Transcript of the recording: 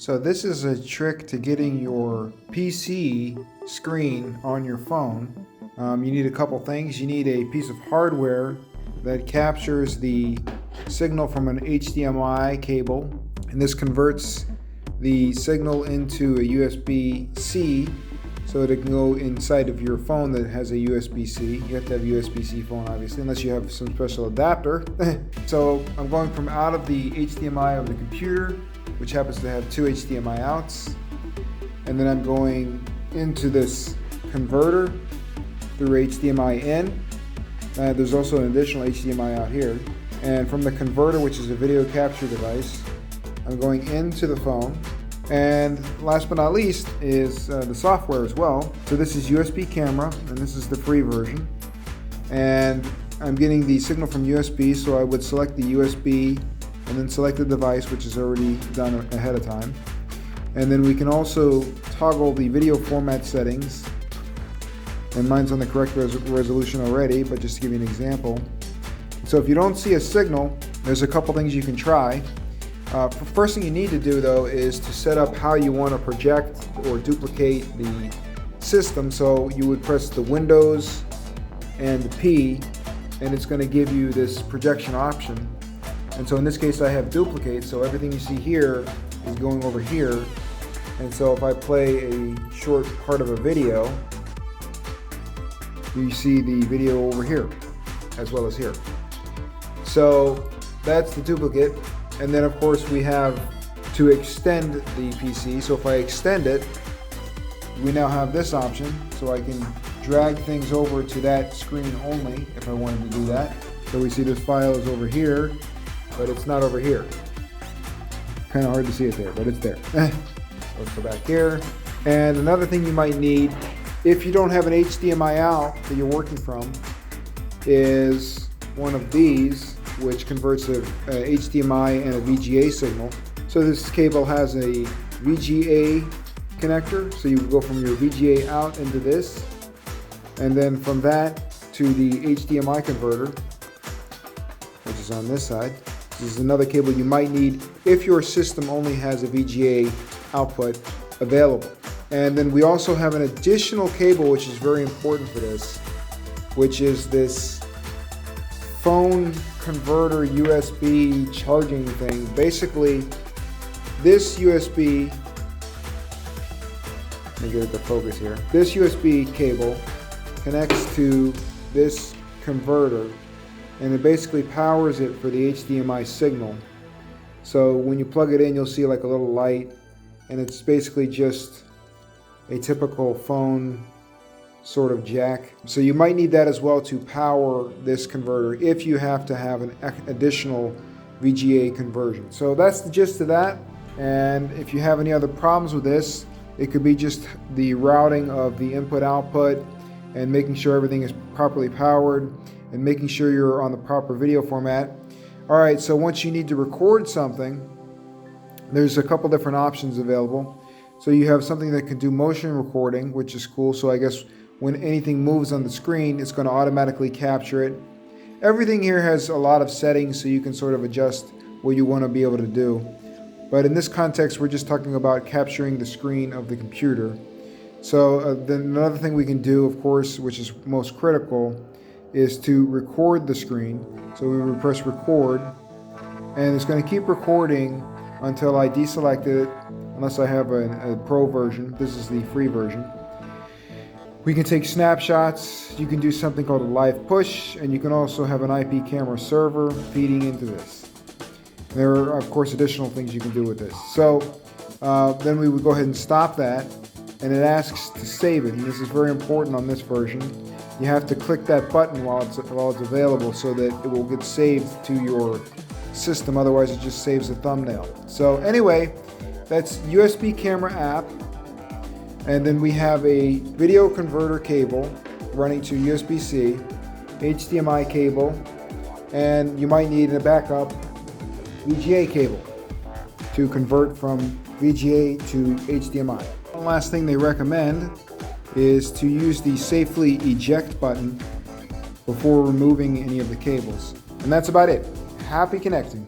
So this is a trick to getting your PC screen on your phone. You need a couple things. You need a piece of hardware that captures the signal from an HDMI cable, and this converts the signal into a USB-C so that it can go inside of your phone that has a USB-C. You have to have a USB-C phone, obviously, unless you have some special adapter. So I'm going from out of the HDMI of the computer, which happens to have two HDMI outs, and then I'm going into this converter through HDMI in. There's also an additional HDMI out here, and from the converter, which is a video capture device, I'm going into the phone. And last but not least is the software as well. So this is USB camera, and this is the free version, and I'm getting the signal from USB, so I would select the USB and then select the device, which is already done ahead of time. And then we can also toggle the video format settings, and mine's on the correct resolution already, but just to give you an example. So if you don't see a signal, there's a couple things you can try. First thing you need to do though is to set up how you want to project or duplicate the system. So you would press the Windows and the P, and it's going to give you this projection option. And so in this case I have duplicate, so everything you see here is going over here. And so if I play a short part of a video, you see the video over here as well as here. So that's the duplicate. And then of course we have to extend the PC. So if I extend it, we now have this option, so I can drag things over to that screen only if I wanted to do that. So we see this file is over here, but it's not over here. Kind of hard to see it there, but it's there. Let's go back here. And another thing you might need, if you don't have an HDMI out that you're working from, is one of these, which converts a HDMI and a VGA signal. So this cable has a VGA connector, so you go from your VGA out into this, and then from that to the HDMI converter, which is on this side. This is another cable you might need if your system only has a VGA output available. And then we also have an additional cable which is very important for this, which is this phone converter USB charging thing. Basically, this USB, let me get it to focus here. This USB cable connects to this converter, and it basically powers it for the HDMI signal. So when you plug it in, you'll see like a little light, and it's basically just a typical phone sort of jack. So you might need that as well to power this converter if you have to have an additional VGA conversion. So that's the gist of that. And if you have any other problems with this, it could be just the routing of the input output and making sure everything is properly powered and making sure you're on the proper video format. Alright, so once you need to record something, there's a couple different options available. So you have something that can do motion recording, which is cool. So I guess when anything moves on the screen, it's going to automatically capture it. Everything here has a lot of settings, so you can sort of adjust what you want to be able to do. But in this context, we're just talking about capturing the screen of the computer. So then another thing we can do, of course, which is most critical, is to record the screen. So we would press record, and it's going to keep recording until I deselect it, unless I have a pro version. This is the free version. We can take snapshots, you can do something called a live push, and you can also have an IP camera server feeding into this. There are, of course, additional things you can do with this. So then we would go ahead and stop that, and it asks to save it, and this is very important on this version. You have to click that button while it's available so that it will get saved to your system, otherwise it just saves a thumbnail. So anyway, that's USB camera app. And then we have a video converter cable running to USB-C, HDMI cable, and you might need a backup VGA cable to convert from VGA to HDMI. One last thing they recommend is to use the safely eject button before removing any of the cables. And that's about it. Happy connecting.